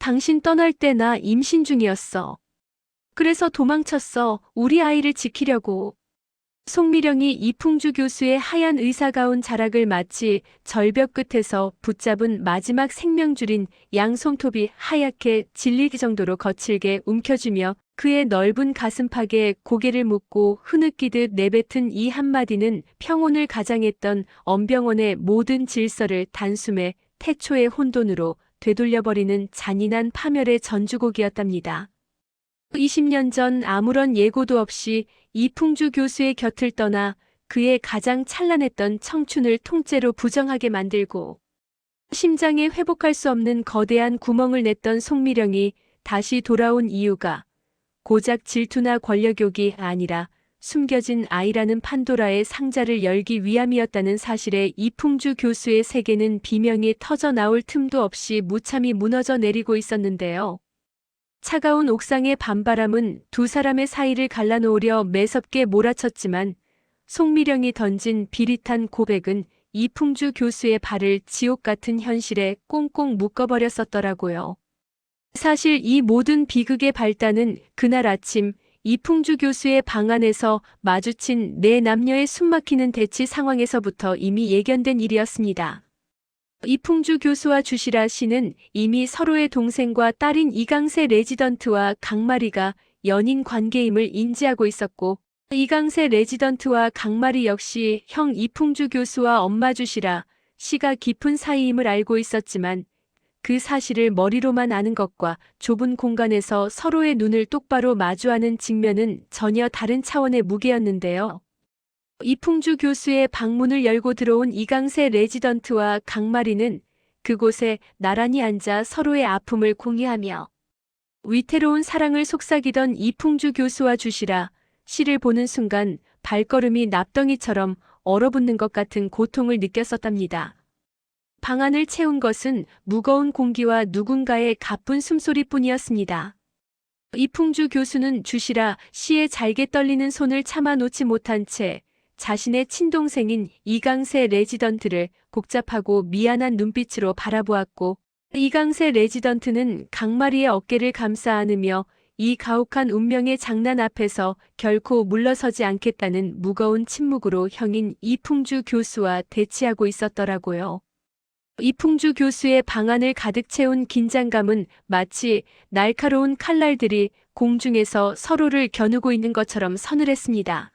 당신 떠날 때 나 임신 중이었어. 그래서 도망쳤어. 우리 아이를 지키려고. 송미령이 이풍주 교수의 하얀 의사가운 자락을 마치 절벽 끝에서 붙잡은 마지막 생명줄인 양손톱이 하얗게 질릴 정도로 거칠게 움켜쥐며 그의 넓은 가슴팍에 고개를 묻고 흐느끼듯 내뱉은 이 한마디는 평온을 가장했던 엄병원의 모든 질서를 단숨에 태초의 혼돈으로 되돌려버리는 잔인한 파멸의 전주곡이었답니다. 20년 전 아무런 예고도 없이 이풍주 교수의 곁을 떠나 그의 가장 찬란했던 청춘을 통째로 부정하게 만들고 심장에 회복할 수 없는 거대한 구멍을 냈던 송미령이 다시 돌아온 이유가 고작 질투나 권력욕이 아니라 숨겨진 아이라는 판도라의 상자를 열기 위함이었다는 사실에 이풍주 교수의 세계는 비명이 터져 나올 틈도 없이 무참히 무너져 내리고 있었는데요. 차가운 옥상의 밤바람은 두 사람의 사이를 갈라놓으려 매섭게 몰아쳤지만 송미령이 던진 비릿한 고백은 이풍주 교수의 발을 지옥 같은 현실에 꽁꽁 묶어버렸었더라고요. 사실 이 모든 비극의 발단은 그날 아침 이풍주 교수의 방 안에서 마주친 네 남녀의 숨막히는 대치 상황에서부터 이미 예견된 일이었습니다. 이풍주 교수와 주시라 씨는 이미 서로의 동생과 딸인 이강세 레지던트와 강마리가 연인 관계임을 인지하고 있었고 이강세 레지던트와 강마리 역시 형 이풍주 교수와 엄마 주시라 씨가 깊은 사이임을 알고 있었지만 그 사실을 머리로만 아는 것과 좁은 공간에서 서로의 눈을 똑바로 마주하는 직면은 전혀 다른 차원의 무게였는데요. 이풍주 교수의 방문을 열고 들어온 이강세 레지던트와 강마리는 그곳에 나란히 앉아 서로의 아픔을 공유하며 위태로운 사랑을 속삭이던 이풍주 교수와 주시라 씨를 보는 순간 발걸음이 납덩이처럼 얼어붙는 것 같은 고통을 느꼈었답니다. 방 안을 채운 것은 무거운 공기와 누군가의 가쁜 숨소리뿐이었습니다. 이풍주 교수는 주시라 씨의 잘게 떨리는 손을 참아 놓지 못한 채 자신의 친동생인 이강세 레지던트를 복잡하고 미안한 눈빛으로 바라보았고 이강세 레지던트는 강마리의 어깨를 감싸 안으며 이 가혹한 운명의 장난 앞에서 결코 물러서지 않겠다는 무거운 침묵으로 형인 이풍주 교수와 대치하고 있었더라고요. 이풍주 교수의 방안을 가득 채운 긴장감은 마치 날카로운 칼날들이 공중에서 서로를 겨누고 있는 것처럼 서늘했습니다.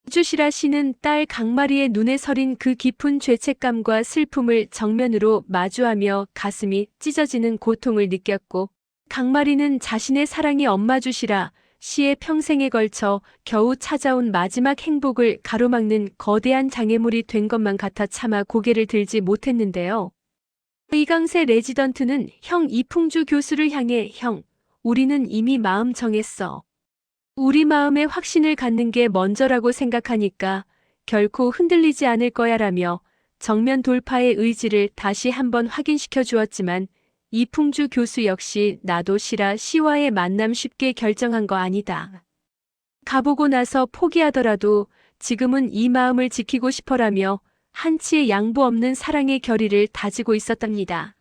주시라 씨는 딸 강마리의 눈에 서린 그 깊은 죄책감과 슬픔을 정면으로 마주하며 가슴이 찢어지는 고통을 느꼈고 강마리는 자신의 사랑이 엄마 주시라 씨의 평생에 걸쳐 겨우 찾아온 마지막 행복을 가로막는 거대한 장애물이 된 것만 같아 차마 고개를 들지 못했는데요. 이강세 레지던트는 형 이풍주 교수를 향해 형, 우리는 이미 마음 정했어. 우리 마음에 확신을 갖는 게 먼저라고 생각하니까 결코 흔들리지 않을 거야라며 정면 돌파의 의지를 다시 한번 확인시켜 주었지만 이풍주 교수 역시 나도 시라 씨와의 만남 쉽게 결정한 거 아니다. 가보고 나서 포기하더라도 지금은 이 마음을 지키고 싶어라며 한치의 양보 없는 사랑의 결의를 다지고 있었답니다.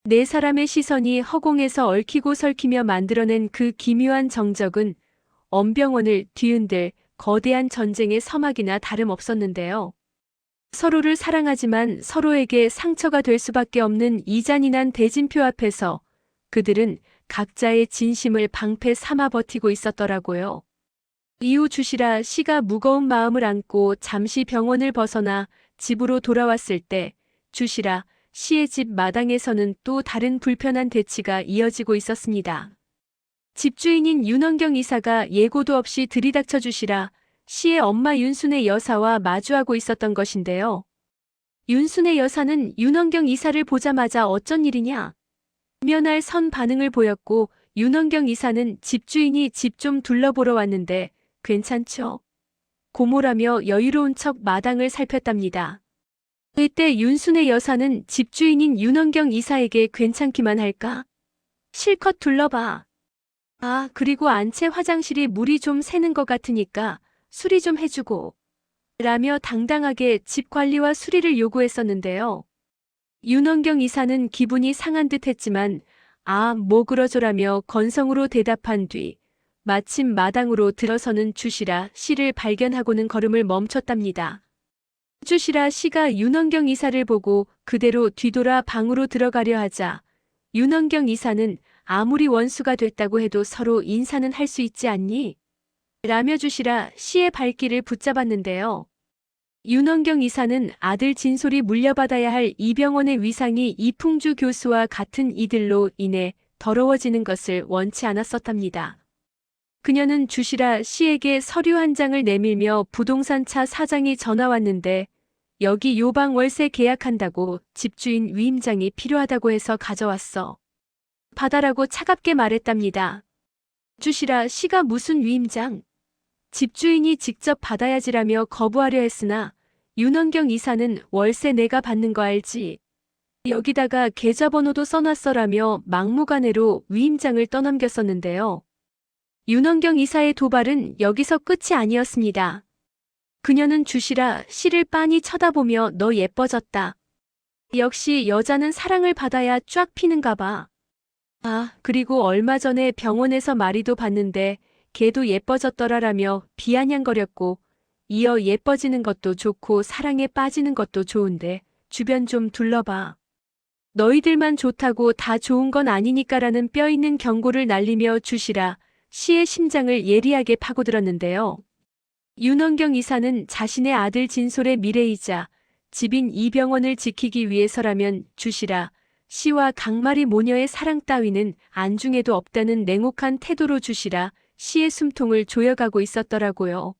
네 사람의 시선이 허공에서 얽히고 설키며 만들어낸 그 기묘한 정적은 엄병원을 뒤흔들 거대한 전쟁의 서막이나 다름없었는데요. 서로를 사랑하지만 서로에게 상처가 될 수밖에 없는 이 잔인한 대진표 앞에서 그들은 각자의 진심을 방패 삼아 버티고 있었더라고요. 이후 주시라 씨가 무거운 마음을 안고 잠시 병원을 벗어나 집으로 돌아왔을 때 주시라 씨의 집 마당에서는 또 다른 불편한 대치가 이어지고 있었습니다. 집주인인 윤원경 이사가 예고도 없이 들이닥쳐 주시라 씨의 엄마 윤순의 여사와 마주하고 있었던 것인데요. 윤순의 여사는 윤원경 이사를 보자마자 어쩐 일이냐? 면할 선 반응을 보였고 윤원경 이사는 집주인이 집 좀 둘러보러 왔는데 괜찮죠? 고모라며 여유로운 척 마당을 살폈답니다. 이때 윤순의 여사는 집주인인 윤원경 이사에게 괜찮기만 할까? 실컷 둘러봐. 아, 그리고 안채 화장실이 물이 좀 새는 것 같으니까 수리 좀 해주고. 라며 당당하게 집 관리와 수리를 요구했었는데요. 윤원경 이사는 기분이 상한 듯 했지만 아, 뭐 그러저라며 건성으로 대답한 뒤 마침 마당으로 들어서는 주시라 씨를 발견하고는 걸음을 멈췄답니다. 주시라 씨가 윤원경 이사를 보고 그대로 뒤돌아 방으로 들어가려 하자 윤원경 이사는 아무리 원수가 됐다고 해도 서로 인사는 할 수 있지 않니? 라며 주시라 씨의 발길을 붙잡았는데요. 윤원경 이사는 아들 진솔이 물려받아야 할 이병헌의 위상이 이풍주 교수와 같은 이들로 인해 더러워지는 것을 원치 않았었답니다. 그녀는 주시라 씨에게 서류 한 장을 내밀며 부동산차 사장이 전화 왔는데 여기 요방 월세 계약한다고 집주인 위임장이 필요하다고 해서 가져왔어. 받아라고 차갑게 말했답니다. 주시라 씨가 무슨 위임장? 집주인이 직접 받아야지라며 거부하려 했으나 윤원경 이사는 월세 내가 받는 거 알지? 여기다가 계좌번호도 써놨어라며 막무가내로 위임장을 떠넘겼었는데요. 윤원경 이사의 도발은 여기서 끝이 아니었습니다. 그녀는 주시라 씨를 빤히 쳐다보며 너 예뻐졌다. 역시 여자는 사랑을 받아야 쫙 피는가 봐. 아, 그리고 얼마 전에 병원에서 마리도 봤는데 걔도 예뻐졌더라라며 비아냥거렸고 이어 예뻐지는 것도 좋고 사랑에 빠지는 것도 좋은데 주변 좀 둘러봐. 너희들만 좋다고 다 좋은 건 아니니까라는 뼈있는 경고를 날리며 주시라 씨의 심장을 예리하게 파고들었는데요. 윤원경 이사는 자신의 아들 진솔의 미래이자 집인 이병헌을 지키기 위해서라면 주시라 씨와 강마리 모녀의 사랑 따위는 안중에도 없다는 냉혹한 태도로 주시라 씨의 숨통을 조여가고 있었더라고요.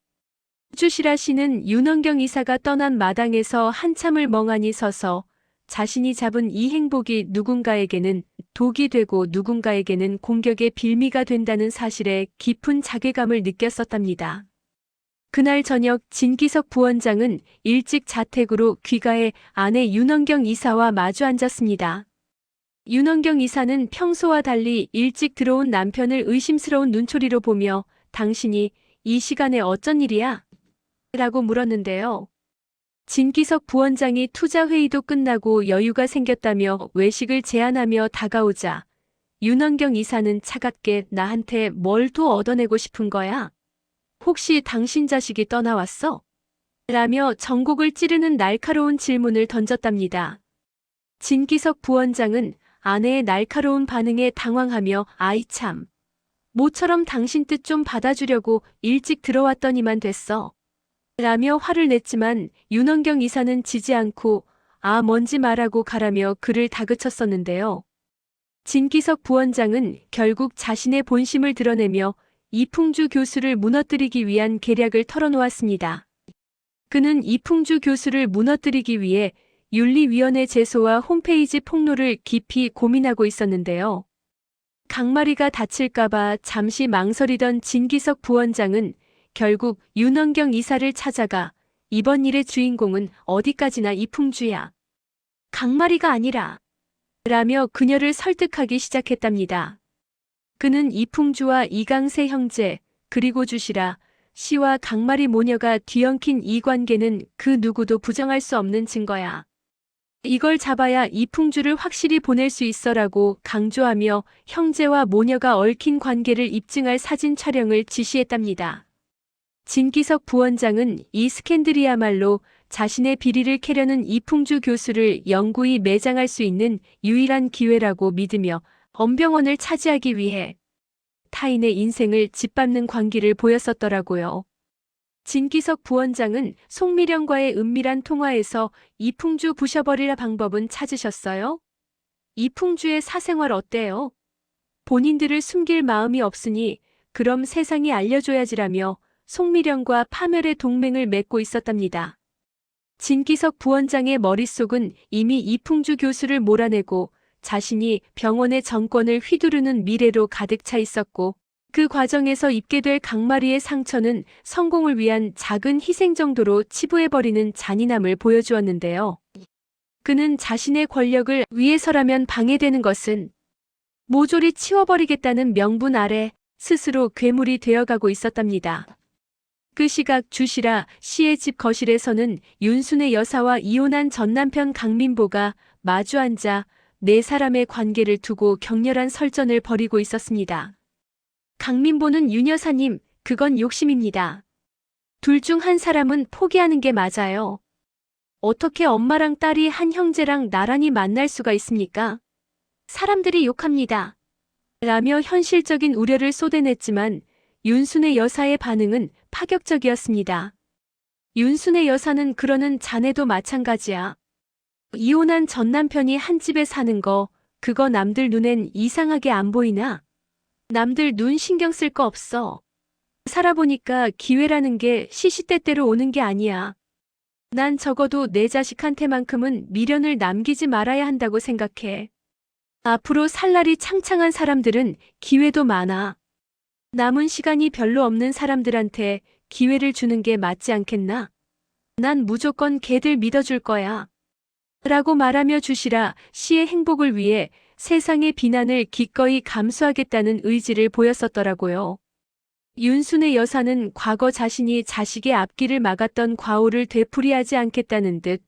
주시라 씨는 윤원경 이사가 떠난 마당에서 한참을 멍하니 서서 자신이 잡은 이 행복이 누군가에게는 독이 되고 누군가에게는 공격의 빌미가 된다는 사실에 깊은 자괴감을 느꼈었답니다. 그날 저녁 진기석 부원장은 일찍 자택으로 귀가해 아내 윤원경 이사와 마주 앉았습니다. 윤원경 이사는 평소와 달리 일찍 들어온 남편을 의심스러운 눈초리로 보며 당신이 이 시간에 어쩐 일이야? 라고 물었는데요. 진기석 부원장이 투자회의도 끝나고 여유가 생겼다며 외식을 제안하며 다가오자 윤원경 이사는 차갑게 나한테 뭘 더 얻어내고 싶은 거야? 혹시 당신 자식이 떠나왔어? 라며 전곡을 찌르는 날카로운 질문을 던졌답니다. 진기석 부원장은 아내의 날카로운 반응에 당황하며 아이 참. 모처럼 당신 뜻 좀 받아주려고 일찍 들어왔더니만 됐어. 라며 화를 냈지만 윤원경 이사는 지지 않고 아 뭔지 말하고 가라며 그를 다그쳤었는데요. 진기석 부원장은 결국 자신의 본심을 드러내며 이풍주 교수를 무너뜨리기 위한 계략을 털어놓았습니다. 그는 이풍주 교수를 무너뜨리기 위해 윤리위원회 제소와 홈페이지 폭로를 깊이 고민하고 있었는데요. 강마리가 다칠까봐 잠시 망설이던 진기석 부원장은 결국 윤원경 이사를 찾아가 이번 일의 주인공은 어디까지나 이풍주야. 강마리가 아니라 라며 그녀를 설득하기 시작했답니다. 그는 이풍주와 이강세 형제 그리고 주시라 씨와 강마리 모녀가 뒤엉킨 이 관계는 그 누구도 부정할 수 없는 증거야. 이걸 잡아야 이풍주를 확실히 보낼 수 있어라고 강조하며 형제와 모녀가 얽힌 관계를 입증할 사진 촬영을 지시했답니다. 진기석 부원장은 이 스캔들이야말로 자신의 비리를 캐려는 이풍주 교수를 영구히 매장할 수 있는 유일한 기회라고 믿으며 엄병원을 차지하기 위해 타인의 인생을 짓밟는 광기를 보였었더라고요. 진기석 부원장은 송미령과의 은밀한 통화에서 이풍주 부셔버릴 방법은 찾으셨어요? 이풍주의 사생활 어때요? 본인들을 숨길 마음이 없으니 그럼 세상이 알려줘야지라며 송미령과 파멸의 동맹을 맺고 있었답니다. 진기석 부원장의 머릿속은 이미 이풍주 교수를 몰아내고 자신이 병원의 정권을 휘두르는 미래로 가득 차 있었고 그 과정에서 입게 될 강마리의 상처는 성공을 위한 작은 희생 정도로 치부해버리는 잔인함을 보여주었는데요. 그는 자신의 권력을 위해서라면 방해되는 것은 모조리 치워버리겠다는 명분 아래 스스로 괴물이 되어가고 있었답니다. 그 시각 주시라 씨의 집 거실에서는 윤순의 여사와 이혼한 전남편 강민보가 마주 앉아 네 사람의 관계를 두고 격렬한 설전을 벌이고 있었습니다. 강민보는 윤 여사님, 그건 욕심입니다. 둘 중 한 사람은 포기하는 게 맞아요. 어떻게 엄마랑 딸이 한 형제랑 나란히 만날 수가 있습니까? 사람들이 욕합니다. 라며 현실적인 우려를 쏟아냈지만 윤순의 여사의 반응은 파격적이었습니다. 윤순의 여사는 그러는 자네도 마찬가지야. 이혼한 전 남편이 한 집에 사는 거, 그거 남들 눈엔 이상하게 안 보이나? 남들 눈 신경 쓸 거 없어. 살아보니까 기회라는 게 시시때때로 오는 게 아니야. 난 적어도 내 자식한테만큼은 미련을 남기지 말아야 한다고 생각해. 앞으로 살 날이 창창한 사람들은 기회도 많아. 남은 시간이 별로 없는 사람들한테 기회를 주는 게 맞지 않겠나? 난 무조건 걔들 믿어줄 거야. 라고 말하며 주시라 씨의 행복을 위해 세상의 비난을 기꺼이 감수하겠다는 의지를 보였었더라고요. 윤순의 여사는 과거 자신이 자식의 앞길을 막았던 과오를 되풀이하지 않겠다는 듯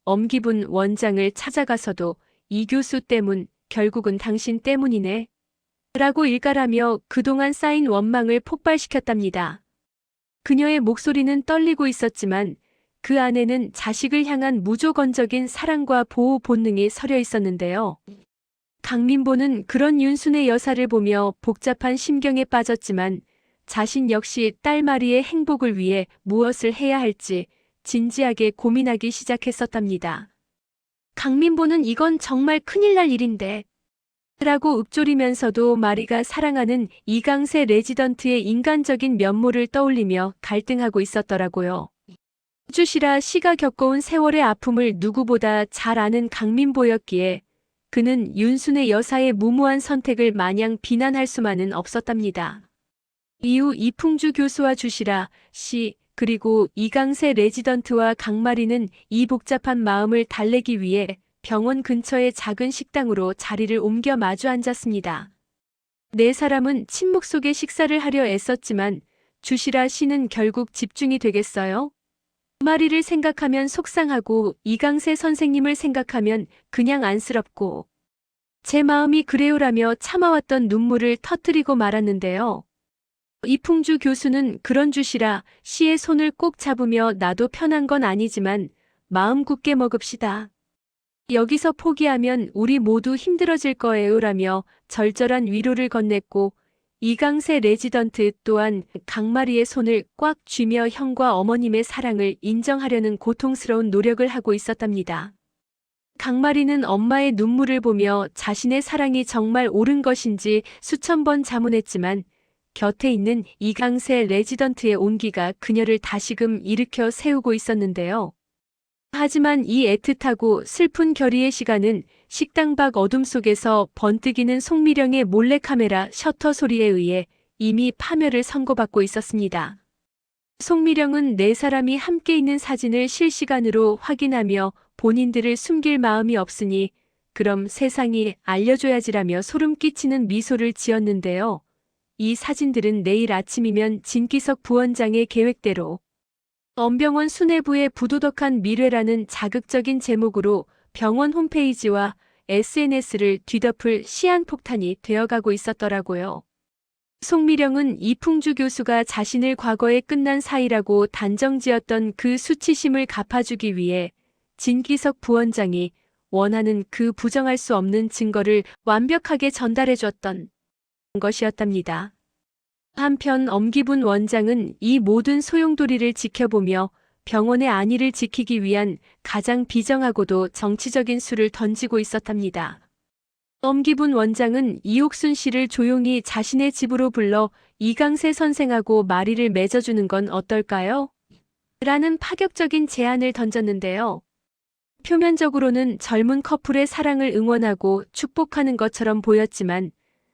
엄기분 원장을 찾아가서도 이 교수 때문, 결국은 당신 때문이네. 라고 일갈하며 그동안 쌓인 원망을 폭발시켰답니다. 그녀의 목소리는 떨리고 있었지만 그 안에는 자식을 향한 무조건적인 사랑과 보호 본능이 서려 있었는데요. 강민보는 그런 윤순의 여사를 보며 복잡한 심경에 빠졌지만 자신 역시 딸 마리의 행복을 위해 무엇을 해야 할지 진지하게 고민하기 시작했었답니다. 강민보는 이건 정말 큰일 날 일인데 라고 읊조리면서도 마리가 사랑하는 이강세 레지던트의 인간적인 면모를 떠올리며 갈등하고 있었더라고요. 주시라 씨가 겪어온 세월의 아픔을 누구보다 잘 아는 강민보였기에 그는 윤순의 여사의 무모한 선택을 마냥 비난할 수만은 없었답니다. 이후 이풍주 교수와 주시라 씨 그리고 이강세 레지던트와 강마리는 이 복잡한 마음을 달래기 위해 병원 근처의 작은 식당으로 자리를 옮겨 마주 앉았습니다. 네 사람은 침묵 속에 식사를 하려 애썼지만 주시라 씨는 결국 집중이 되겠어요? 마리를 생각하면 속상하고 이강세 선생님을 생각하면 그냥 안쓰럽고 제 마음이 그래요라며 참아왔던 눈물을 터뜨리고 말았는데요. 이풍주 교수는 그런 주시라 씨의 손을 꼭 잡으며 나도 편한 건 아니지만 마음 굳게 먹읍시다. 여기서 포기하면 우리 모두 힘들어질 거예요라며 절절한 위로를 건넸고 이강세 레지던트 또한 강마리의 손을 꽉 쥐며 형과 어머님의 사랑을 인정하려는 고통스러운 노력을 하고 있었답니다. 강마리는 엄마의 눈물을 보며 자신의 사랑이 정말 옳은 것인지 수천 번 자문했지만 곁에 있는 이강세 레지던트의 온기가 그녀를 다시금 일으켜 세우고 있었는데요. 하지만 이 애틋하고 슬픈 결의의 시간은 식당 밖 어둠 속에서 번뜩이는 송미령의 몰래카메라 셔터 소리에 의해 이미 파멸을 선고받고 있었습니다. 송미령은 네 사람이 함께 있는 사진을 실시간으로 확인하며 본인들을 숨길 마음이 없으니 그럼 세상이 알려줘야지라며 소름 끼치는 미소를 지었는데요. 이 사진들은 내일 아침이면 진기석 부원장의 계획대로 엄병원 수뇌부의 부도덕한 미래라는 자극적인 제목으로 병원 홈페이지와 SNS를 뒤덮을 시한폭탄이 되어가고 있었더라고요. 송미령은 이풍주 교수가 자신을 과거에 끝난 사이라고 단정지었던 그 수치심을 갚아주기 위해 진기석 부원장이 원하는 그 부정할 수 없는 증거를 완벽하게 전달해줬던 것이었답니다. 한편 엄기분 원장은 이 모든 소용돌이를 지켜보며 병원의 안위를 지키기 위한 가장 비정하고도 정치적인 수를 던지고 있었답니다. 엄기분 원장은 이옥순 씨를 조용히 자신의 집으로 불러 이강세 선생하고 마리를 맺어주는 건 어떨까요? 라는 파격적인 제안을 던졌는데요. 표면적으로는 젊은 커플의 사랑을 응원하고 축복하는 것처럼 보였지만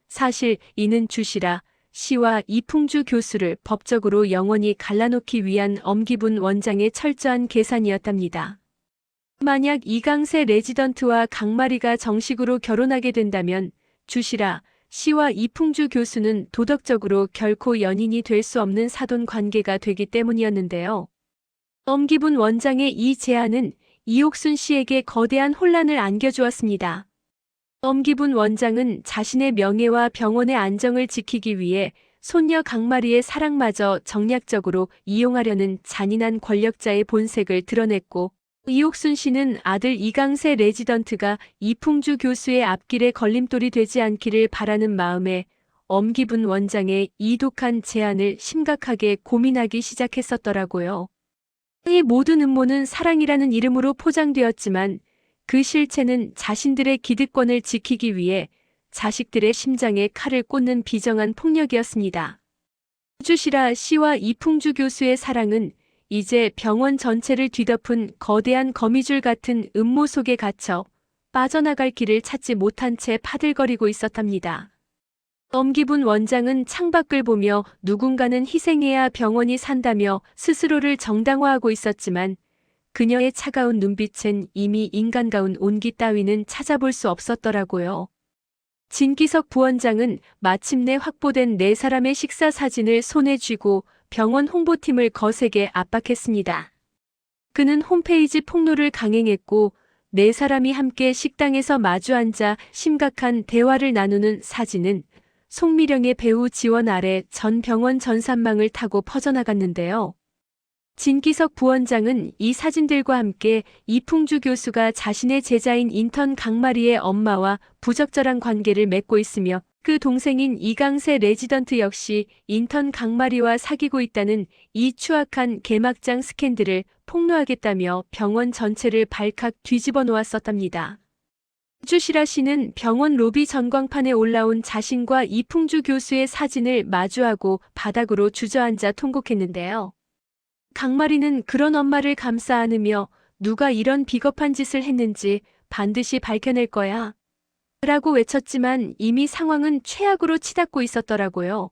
사실 이는 주시라 씨와 이풍주 교수를 법적으로 영원히 갈라놓기 위한 엄기분 원장의 철저한 계산이었답니다. 만약 이강세 레지던트와 강마리가 정식으로 결혼하게 된다면 주시라 씨와 이풍주 교수는 도덕적으로 결코 연인이 될 수 없는 사돈 관계가 되기 때문이었는데요. 엄기분 원장의 이 제안은 이옥순 씨에게 거대한 혼란을 안겨주었습니다. 엄기분 원장은 자신의 명예와 병원의 안정을 지키기 위해 손녀 강마리의 사랑마저 정략적으로 이용하려는 잔인한 권력자의 본색을 드러냈고, 이옥순 씨는 아들 이강세 레지던트가 이풍주 교수의 앞길에 걸림돌이 되지 않기를 바라는 마음에 엄기분 원장의 이 독한 제안을 심각하게 고민하기 시작했었더라고요. 이 모든 음모는 사랑이라는 이름으로 포장되었지만 그 실체는 자신들의 기득권을 지키기 위해 자식들의 심장에 칼을 꽂는 비정한 폭력이었습니다. 주시라 씨와 이풍주 교수의 사랑은 이제 병원 전체를 뒤덮은 거대한 거미줄 같은 음모 속에 갇혀 빠져나갈 길을 찾지 못한 채 파들거리고 있었답니다. 엄기분 원장은 창밖을 보며 누군가는 희생해야 병원이 산다며 스스로를 정당화하고 있었지만 그녀의 차가운 눈빛은 이미 인간가운 온기 따위는 찾아볼 수 없었더라고요. 진기석 부원장은 마침내 확보된 4사람의 식사 사진을 손에 쥐고 병원 홍보팀을 거세게 압박했습니다. 그는 홈페이지 폭로를 강행했고 4사람이 함께 식당에서 마주 앉아 심각한 대화를 나누는 사진은 송미령의 배후 지원 아래 전 병원 전산망을 타고 퍼져나갔는데요. 진기석 부원장은 이 사진들과 함께 이풍주 교수가 자신의 제자인 인턴 강마리의 엄마와 부적절한 관계를 맺고 있으며 그 동생인 이강세 레지던트 역시 인턴 강마리와 사귀고 있다는 이 추악한 개막장 스캔들을 폭로하겠다며 병원 전체를 발칵 뒤집어 놓았었답니다. 주시라 씨는 병원 로비 전광판에 올라온 자신과 이풍주 교수의 사진을 마주하고 바닥으로 주저앉아 통곡했는데요. 강마리는 그런 엄마를 감싸 안으며 누가 이런 비겁한 짓을 했는지 반드시 밝혀낼 거야 라고 외쳤지만 이미 상황은 최악으로 치닫고 있었더라고요.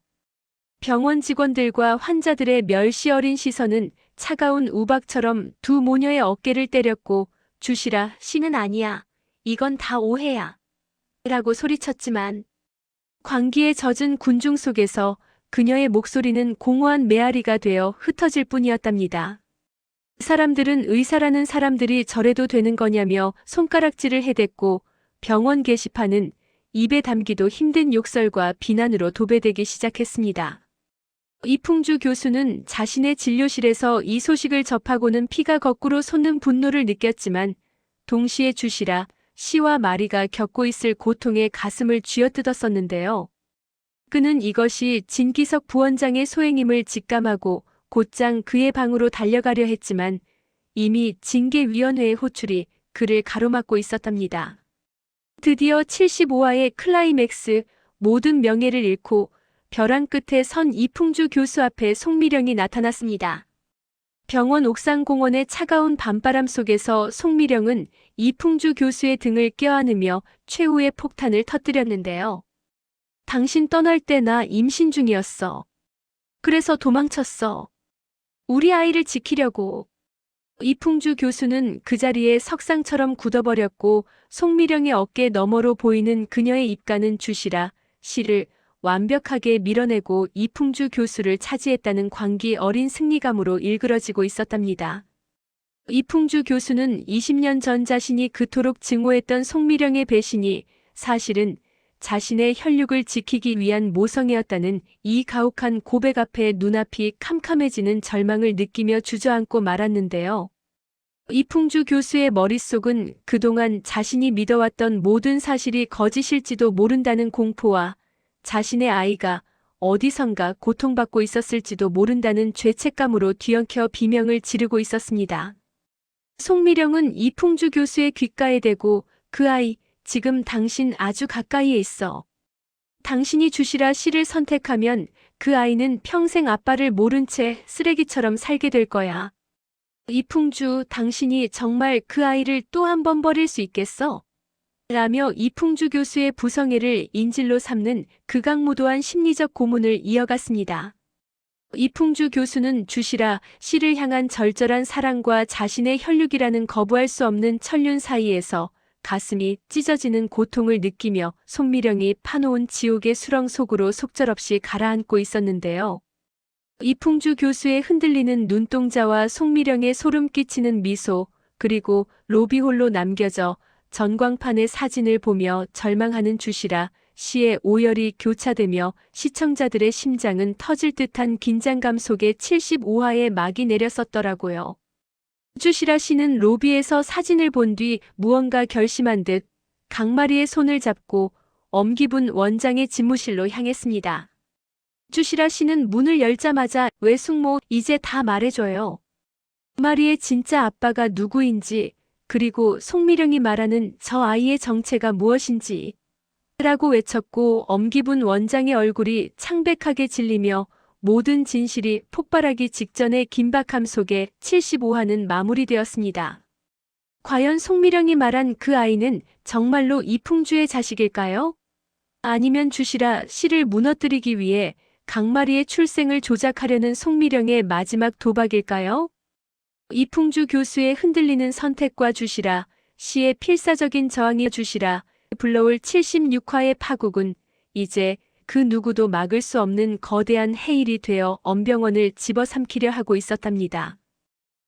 병원 직원들과 환자들의 멸시 어린 시선은 차가운 우박처럼 두 모녀의 어깨를 때렸고 주시라 씨는 아니야. 이건 다 오해야. 라고 소리쳤지만 광기에 젖은 군중 속에서 그녀의 목소리는 공허한 메아리가 되어 흩어질 뿐이었답니다. 사람들은 의사라는 사람들이 저래도 되는 거냐며 손가락질을 해댔고 병원 게시판은 입에 담기도 힘든 욕설과 비난으로 도배되기 시작했습니다. 이풍주 교수는 자신의 진료실에서 이 소식을 접하고는 피가 거꾸로 솟는 분노를 느꼈지만 동시에 주시라 씨와 마리가 겪고 있을 고통에 가슴을 쥐어뜯었었는데요. 그는 이것이 진기석 부원장의 소행임을 직감하고 곧장 그의 방으로 달려가려 했지만 이미 징계위원회의 호출이 그를 가로막고 있었답니다. 드디어 75화의 클라이맥스, 모든 명예를 잃고 벼랑 끝에 선 이풍주 교수 앞에 송미령이 나타났습니다. 병원 옥상 공원의 차가운 밤바람 속에서 송미령은 이풍주 교수의 등을 껴안으며 최후의 폭탄을 터뜨렸는데요. 당신 떠날 때 나 임신 중이었어. 그래서 도망쳤어. 우리 아이를 지키려고. 이풍주 교수는 그 자리에 석상처럼 굳어버렸고 송미령의 어깨 너머로 보이는 그녀의 입가는 주시라 씨를 완벽하게 밀어내고 이풍주 교수를 차지했다는 광기 어린 승리감으로 일그러지고 있었답니다. 이풍주 교수는 20년 전 자신이 그토록 증오했던 송미령의 배신이 사실은 자신의 혈육을 지키기 위한 모성애였다는 이 가혹한 고백 앞에 눈앞이 캄캄해지는 절망을 느끼며 주저앉고 말았는데요. 이풍주 교수의 머릿속은 그동안 자신이 믿어왔던 모든 사실이 거짓일지도 모른다는 공포와 자신의 아이가 어디선가 고통받고 있었을지도 모른다는 죄책감으로 뒤엉켜 비명을 지르고 있었습니다. 송미령은 이풍주 교수의 귓가에 대고 그 아이, 지금 당신 아주 가까이에 있어. 당신이 주시라 씨를 선택하면 그 아이는 평생 아빠를 모른 채 쓰레기처럼 살게 될 거야. 이풍주, 당신이 정말 그 아이를 또 한 번 버릴 수 있겠어? 라며 이풍주 교수의 부성애를 인질로 삼는 극악무도한 심리적 고문을 이어갔습니다. 이풍주 교수는 주시라 씨를 향한 절절한 사랑과 자신의 혈육이라는 거부할 수 없는 천륜 사이에서 가슴이 찢어지는 고통을 느끼며 송미령이 파놓은 지옥의 수렁 속으로 속절없이 가라앉고 있었는데요. 이풍주 교수의 흔들리는 눈동자와 송미령의 소름 끼치는 미소, 그리고 로비홀로 남겨져 전광판의 사진을 보며 절망하는 주시라 씨의 오열이 교차되며 시청자들의 심장은 터질 듯한 긴장감 속에 75화의 막이 내렸었더라고요. 주시라 씨는 로비에서 사진을 본 뒤 무언가 결심한 듯 강마리의 손을 잡고 엄기분 원장의 집무실로 향했습니다. 주시라 씨는 문을 열자마자 외숙모 이제 다 말해줘요. 마리의 진짜 아빠가 누구인지 그리고 송미령이 말하는 저 아이의 정체가 무엇인지 라고 외쳤고 엄기분 원장의 얼굴이 창백하게 질리며 모든 진실이 폭발하기 직전의 긴박함 속에 75화는 마무리되었습니다. 과연 송미령이 말한 그 아이는 정말로 이풍주의 자식일까요? 아니면 주시라 씨를 무너뜨리기 위해 강마리의 출생을 조작하려는 송미령의 마지막 도박일까요? 이풍주 교수의 흔들리는 선택과 주시라 씨의 필사적인 저항이 주시라 불러올 76화의 파국은 이제 그 누구도 막을 수 없는 거대한 해일이 되어 엄병원을 집어삼키려 하고 있었답니다.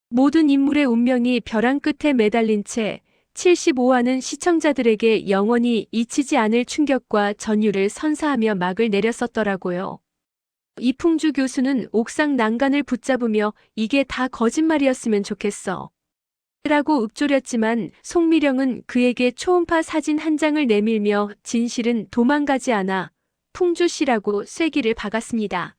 모든 인물의 운명이 벼랑 끝에 매달린 채 75화는 시청자들에게 영원히 잊히지 않을 충격과 전율을 선사하며 막을 내렸었더라고요. 이풍주 교수는 옥상 난간을 붙잡으며 이게 다 거짓말이었으면 좋겠어. 라고 읊조렸지만 송미령은 그에게 초음파 사진 한 장을 내밀며 진실은 도망가지 않아 풍주 씨라고 쐐기를 박았습니다.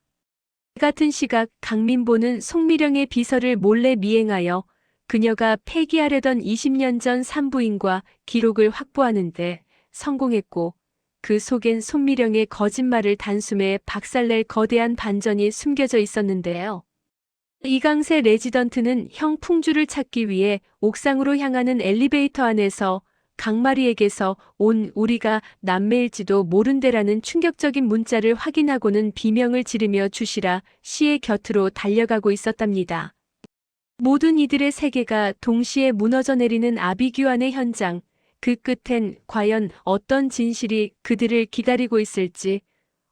같은 시각 강민보는 송미령의 비서를 몰래 미행하여 그녀가 폐기하려던 20년 전 산부인과 기록을 확보하는데 성공했고 그 속엔 송미령의 거짓말을 단숨에 박살낼 거대한 반전이 숨겨져 있었는데요. 이강세 레지던트는 형 풍주를 찾기 위해 옥상으로 향하는 엘리베이터 안에서 강마리에게서 온 우리가 남매일지도 모른대라는 충격적인 문자를 확인하고는 비명을 지르며 주시라 씨의 곁으로 달려가고 있었답니다. 모든 이들의 세계가 동시에 무너져 내리는 아비규환의 현장, 그 끝엔 과연 어떤 진실이 그들을 기다리고 있을지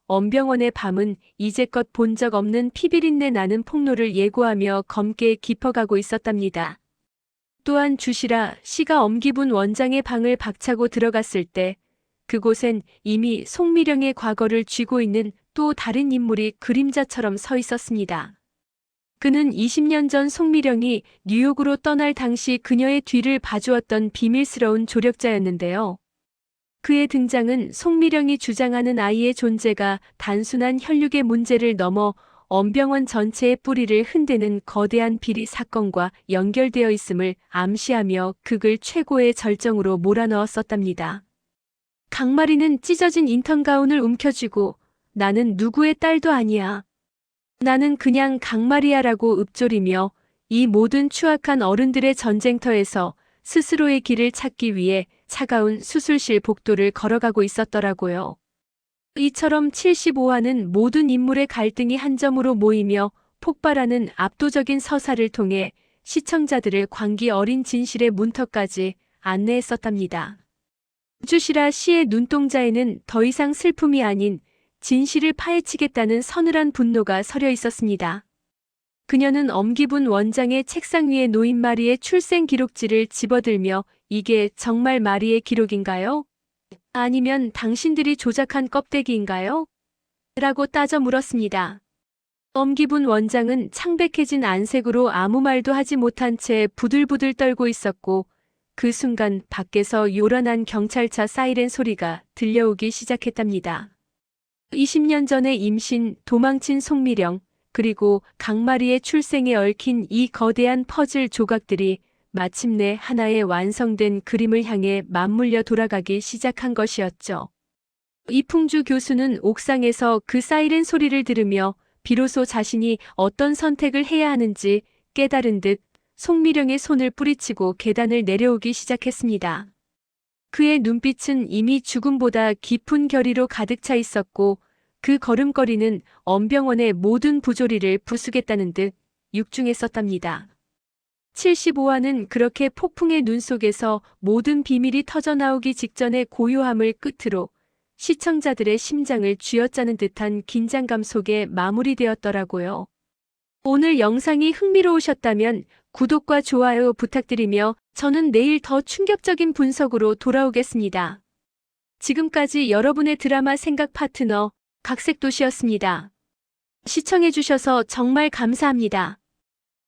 엄병원의 밤은 이제껏 본 적 없는 피비린내 나는 폭로를 예고하며 검게 깊어가고 있었답니다. 또한 주시라 씨가 엄기분 원장의 방을 박차고 들어갔을 때 그곳엔 이미 송미령의 과거를 쥐고 있는 또 다른 인물이 그림자처럼 서 있었습니다. 그는 20년 전 송미령이 뉴욕으로 떠날 당시 그녀의 뒤를 봐주었던 비밀스러운 조력자였는데요. 그의 등장은 송미령이 주장하는 아이의 존재가 단순한 혈육의 문제를 넘어 엄병원 전체의 뿌리를 흔드는 거대한 비리 사건과 연결되어 있음을 암시하며 극을 최고의 절정으로 몰아넣었었답니다. 강마리는 찢어진 인턴 가운을 움켜쥐고 나는 누구의 딸도 아니야. 나는 그냥 강마리야라고 읊조리며 이 모든 추악한 어른들의 전쟁터에서 스스로의 길을 찾기 위해 차가운 수술실 복도를 걸어가고 있었더라고요. 이처럼 75화는 모든 인물의 갈등이 한 점으로 모이며 폭발하는 압도적인 서사를 통해 시청자들을 광기 어린 진실의 문턱까지 안내했었답니다. 주시라 씨의 눈동자에는 더 이상 슬픔이 아닌 진실을 파헤치겠다는 서늘한 분노가 서려 있었습니다. 그녀는 엄기분 원장의 책상 위에 놓인 마리의 출생 기록지를 집어들며 이게 정말 마리의 기록인가요? 아니면 당신들이 조작한 껍데기인가요? 라고 따져 물었습니다. 엄기분 원장은 창백해진 안색으로 아무 말도 하지 못한 채 부들부들 떨고 있었고 그 순간 밖에서 요란한 경찰차 사이렌 소리가 들려오기 시작했답니다. 20년 전에 임신, 도망친 송미령, 그리고 강마리의 출생에 얽힌 이 거대한 퍼즐 조각들이 마침내 하나의 완성된 그림을 향해 맞물려 돌아가기 시작한 것이었죠. 이풍주 교수는 옥상에서 그 사이렌 소리를 들으며 비로소 자신이 어떤 선택을 해야 하는지 깨달은 듯 송미령의 손을 뿌리치고 계단을 내려오기 시작했습니다. 그의 눈빛은 이미 죽음보다 깊은 결의로 가득 차 있었고 그 걸음걸이는 엄병원의 모든 부조리를 부수겠다는 듯 육중했었답니다. 75화는 그렇게 폭풍의 눈 속에서 모든 비밀이 터져나오기 직전의 고요함을 끝으로 시청자들의 심장을 쥐어짜는 듯한 긴장감 속에 마무리되었더라고요. 오늘 영상이 흥미로우셨다면 구독과 좋아요 부탁드리며 저는 내일 더 충격적인 분석으로 돌아오겠습니다. 지금까지 여러분의 드라마 생각 파트너 각색도시였습니다. 시청해주셔서 정말 감사합니다.